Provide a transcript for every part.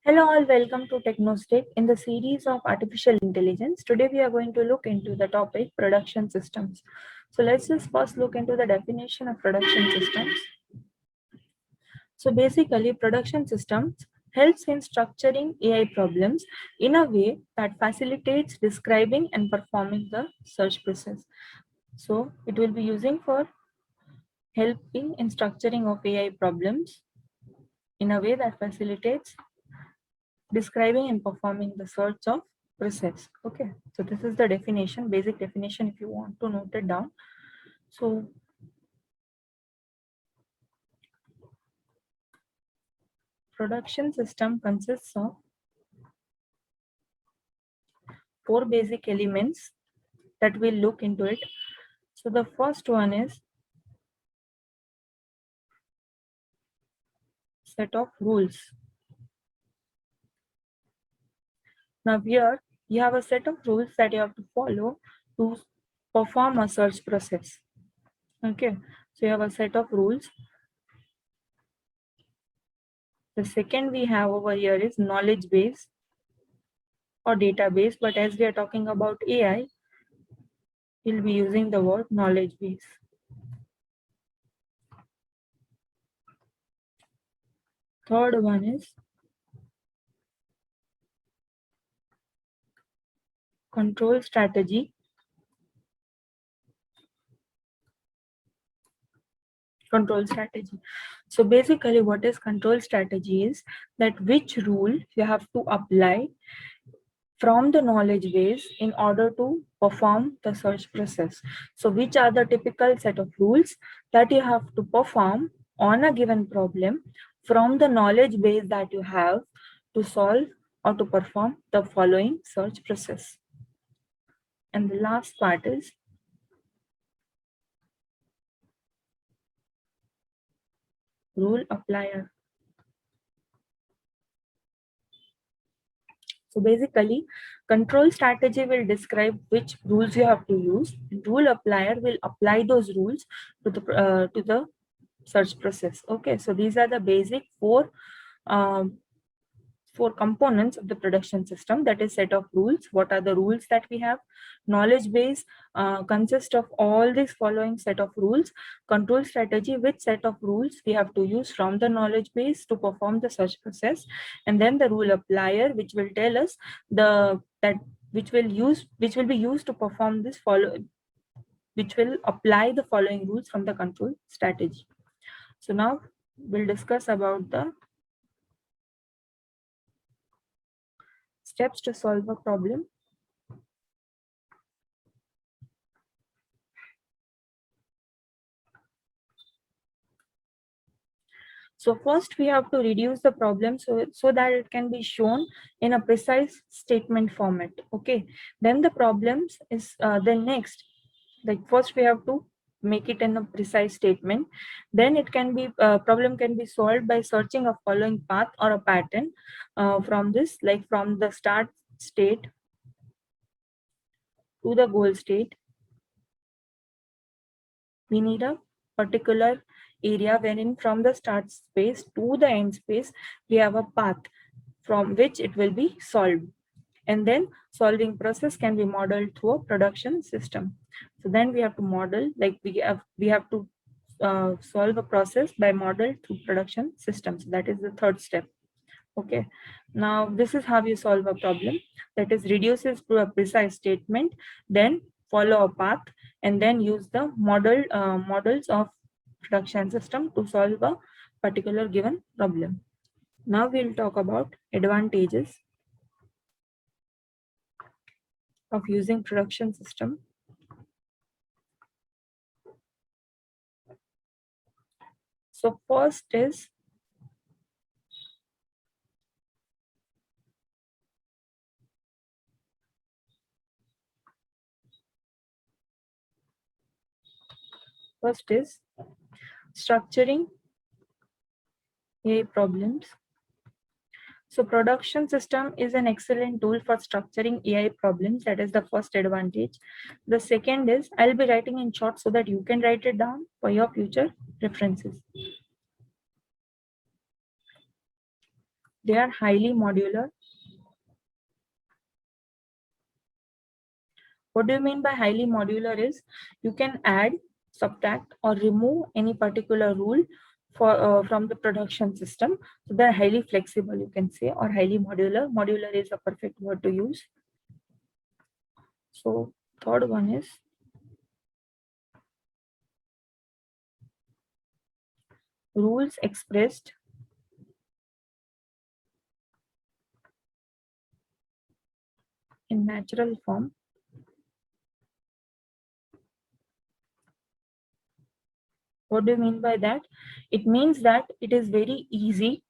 Hello all, welcome to TechnoStack. In the series of artificial intelligence, today we are going to look into the topic production systems. So let's just first look into the definition of production systems. So basically, production systems helps in structuring AI problems in a way that facilitates describing and performing the search process. So it will be using for helping in structuring of AI problems in a way that facilitates describing and performing the search of process. Okay, so this is the definition, basic definition if you want to note it down. So production system consists of 4 basic elements that we'll look into it. So the first one is set of rules. Now here you have a set of rules that you have to follow to perform a search process. Okay, so you have a set of rules. The second we have over here is knowledge base or database, but as we are talking about AI, we'll be using the word knowledge base. Third one is control strategy. Control strategy. So basically what is control strategy is that which rule you have to apply from the knowledge base in order to perform the search process. So which are the typical set of rules that you have to perform on a given problem from the knowledge base that you have to solve or to perform the following search process. And the last part is rule applier. So basically, control strategy will describe which rules you have to use. Rule applier will apply those rules to the search process. Okay, so these are the basic four components of the production system, that is set of rules. What are the rules that we have? Knowledge base consists of all these following set of rules. Control strategy, which set of rules we have to use from the knowledge base to perform the search process, and then the rule applier, which will tell us which will be used to perform this which will apply the following rules from the control strategy. So now we'll discuss about the steps to solve a problem. So first we have to reduce the problem so that it can be shown in a precise statement format. Okay, then the problems is then next, like first we have to make it in a precise statement. Then it can be problem can be solved by searching a following path or a pattern from this, like from the start state to the goal state. We need a particular area wherein from the start space to the end space we have a path from which it will be solved, and then solving process can be modeled through a production system. So then we have to model, like we have to solve a process by model through production systems. That is the third step. Okay, now this is how you solve a problem, that is reduces to a precise statement, then follow a path, and then use the models of production system to solve a particular given problem. Now we'll talk about advantages of using production system. So first is structuring AI problems. So production system is an excellent tool for structuring AI problems. That is the first advantage. The second is, I'll be writing in short so that you can write it down for your future references. They are highly modular. What do you mean by highly modular is you can add, subtract, or remove any particular rule from the production system. So they're highly flexible, you can say, or highly modular. Modular is a perfect word to use. So third one is rules expressed in natural form. What do you mean by that? It means that it is very easy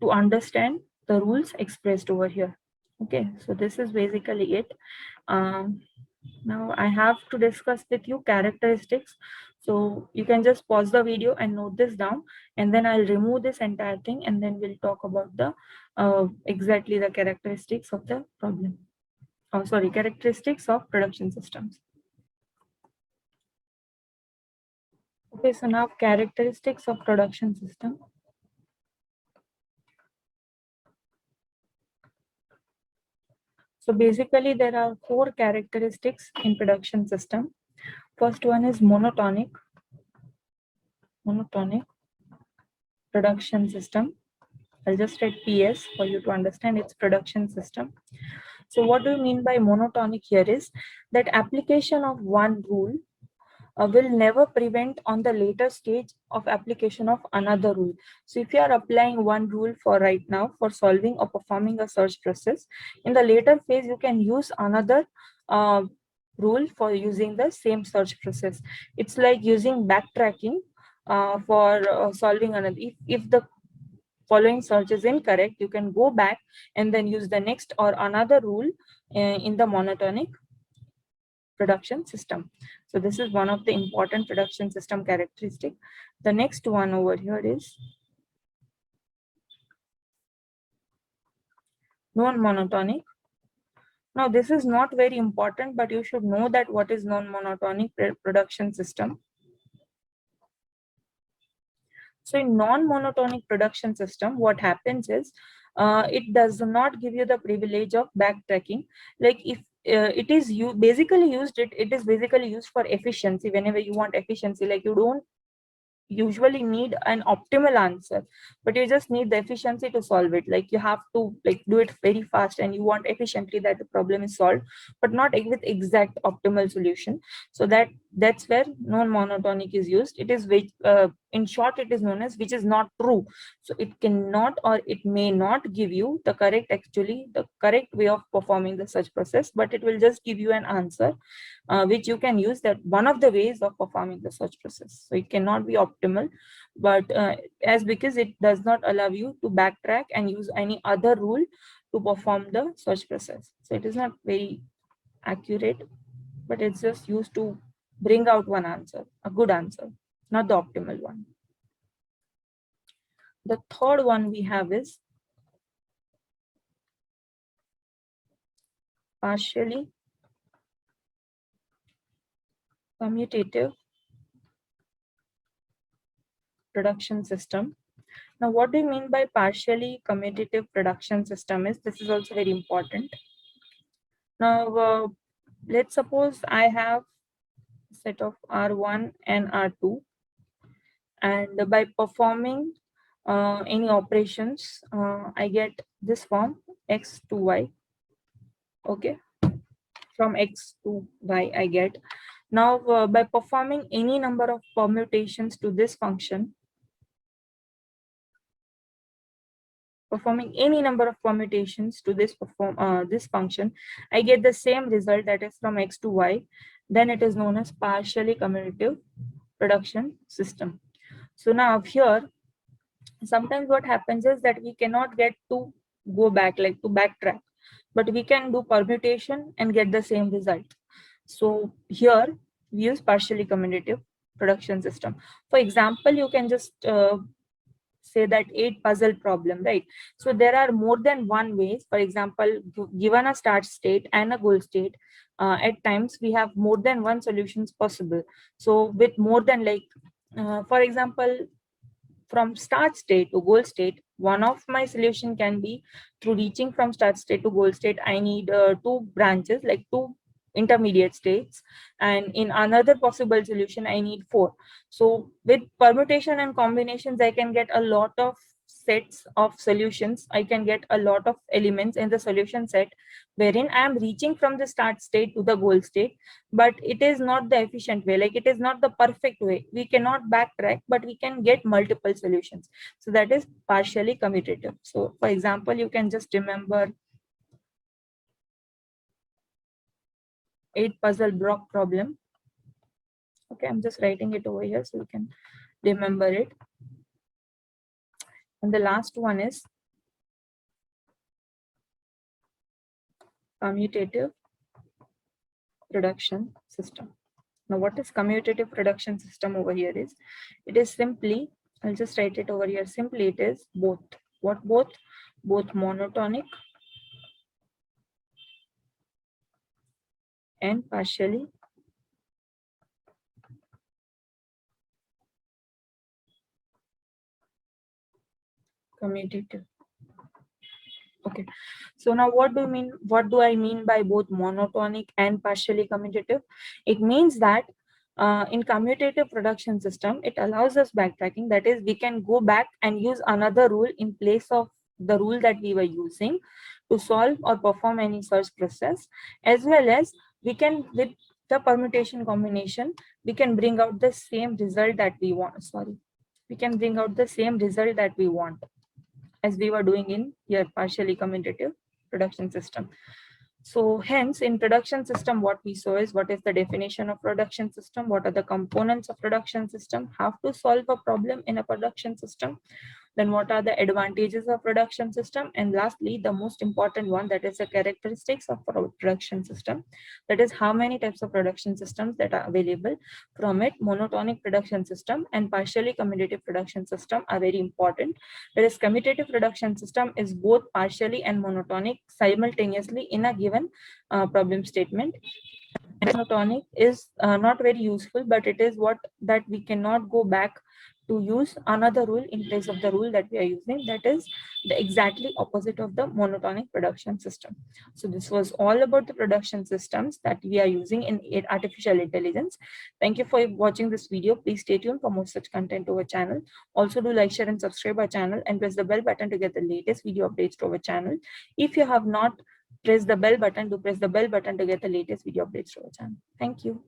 to understand the rules expressed over here. Okay, so this is basically it. Now I have to discuss with you characteristics. So you can just pause the video and note this down, and then I'll remove this entire thing, and then we'll talk about the exactly the characteristics of the problem. Oh, sorry, characteristics of production systems. Okay, so now characteristics of production system. So basically there are 4 characteristics in production system. First one is monotonic production system. I'll just write PS for you to understand its production system. So what do you mean by monotonic here is that application of one rule will never prevent on the later stage of application of another rule. So if you are applying one rule for right now for solving or performing a search process, in the later phase you can use another rule for using the same search process. It's like using backtracking for solving another. If the following search is incorrect, you can go back and then use the next or another rule in the monotonic production system. So this is one of the important production system characteristic. The next one over here is non-monotonic. Now this is not very important, but you should know that what is non-monotonic production system. So in non-monotonic production system, what happens is it does not give you the privilege of backtracking. Like if it is basically used, it is basically used for efficiency. Whenever you want efficiency, like you don't usually need an optimal answer, but you just need the efficiency to solve it. Like you have to like do it very fast and you want efficiently that the problem is solved, but not with exact optimal solution. So that's where non-monotonic is used. It is which in short it is known as which is not true. So it cannot or it may not give you the correct way of performing the search process, but it will just give you an answer which you can use, that one of the ways of performing the search process. So it cannot be optimal, but as because it does not allow you to backtrack and use any other rule to perform the search process. So it is not very accurate, but it's just used to bring out one answer, a good answer, not the optimal one. The third one we have is partially commutative production system. Now, what do you mean by partially commutative production system is, this is also very important. Now, let's suppose I have a set of R1 and R2, and by performing any operations, I get this form X to Y. Okay, from X to Y I get. Now, by performing any number of permutations to this function, to this function, I get the same result, that is from X to Y. Then it is known as partially commutative production system. So now here, sometimes what happens is that we cannot get to go back, like to backtrack, but we can do permutation and get the same result. So here we use partially commutative production system. For example, you can just say that 8 puzzle problem, right? So there are more than one ways. For example, given a start state and a goal state, at times we have more than one solutions possible. So with more than for example, from start state to goal state, One of my solution can be through reaching from start state to goal state. I need two branches, like two intermediate states, and in another possible solution I need four. So with permutation and combinations, I can get a lot of sets of solutions. I can get a lot of elements in the solution set wherein I am reaching from the start state to the goal state, but it is not the efficient way, like it is not the perfect way. We cannot backtrack, but we can get multiple solutions. So that is partially commutative. So for example, you can just remember 8 puzzle block problem. Okay, I'm just writing it over here so you can remember it. And the last one is commutative production system. Now, what is commutative production system over here is, it is simply, I'll just write it over here, simply it is both. What both? Both monotonic and partially commutative. Okay, so now what do I mean by both monotonic and partially commutative? It means that in commutative production system, it allows us backtracking. That is, we can go back and use another rule in place of the rule that we were using to solve or perform any search process, as well as we can, with the permutation combination, we can bring out the same result that we want. We can bring out the same result that we want, as we were doing in your partially commutative production system. So hence, in production system, what we saw is, what is the definition of production system, what are the components of production system, how to solve a problem in a production system, then what are the advantages of production system, and lastly, the most important one, that is the characteristics of production system. That is, how many types of production systems that are available from it. Monotonic production system and partially commutative production system are very important. Whereas commutative production system is both partially and monotonic simultaneously in a given problem statement. Monotonic is not very useful, but it is what that we cannot go back to use another rule in place of the rule that we are using. That is the exactly opposite of the monotonic production system. So this was all about the production systems that we are using in artificial intelligence. Thank you for watching this video. Please stay tuned for more such content to our channel. Also do like, share and subscribe our channel, and press the bell button to get the latest video updates to our channel. If you have not press the bell button to get the latest video updates to our channel. Thank you.